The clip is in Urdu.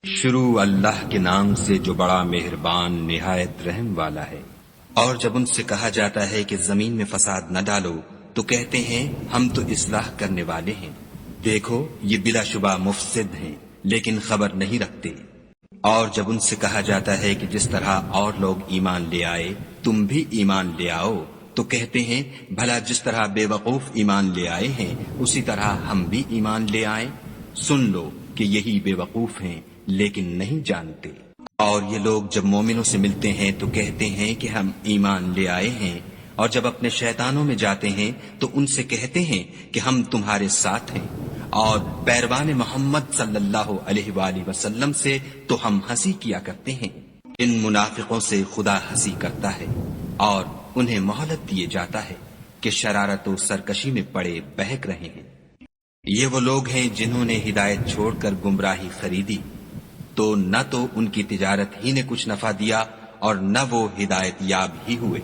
شروع اللہ کے نام سے جو بڑا مہربان نہایت رحم والا ہے۔ اور جب ان سے کہا جاتا ہے کہ زمین میں فساد نہ ڈالو تو کہتے ہیں ہم تو اصلاح کرنے والے ہیں، دیکھو یہ بلا شبہ مفسد ہیں لیکن خبر نہیں رکھتے۔ اور جب ان سے کہا جاتا ہے کہ جس طرح اور لوگ ایمان لے آئے تم بھی ایمان لے آؤ تو کہتے ہیں بھلا جس طرح بے وقوف ایمان لے آئے ہیں اسی طرح ہم بھی ایمان لے آئیں۔ سن لو کہ یہی بے وقوف ہیں لیکن نہیں جانتے۔ اور یہ لوگ جب مومنوں سے ملتے ہیں تو کہتے ہیں کہ ہم ایمان لے آئے ہیں، اور جب اپنے شیطانوں میں جاتے ہیں تو ان سے کہتے ہیں کہ ہم تمہارے ساتھ ہیں، اور پیروان محمد صلی اللہ علیہ وآلہ وسلم سے تو ہم ہنسی کیا کرتے ہیں۔ ان منافقوں سے خدا ہنسی کرتا ہے اور انہیں مہلت دیے جاتا ہے کہ شرارت و سرکشی میں پڑے بہک رہے ہیں۔ یہ وہ لوگ ہیں جنہوں نے ہدایت چھوڑ کر گمراہی خریدی، تو نہ تو ان کی تجارت ہی نے کچھ نفع دیا اور نہ وہ ہدایت یاب ہی ہوئے۔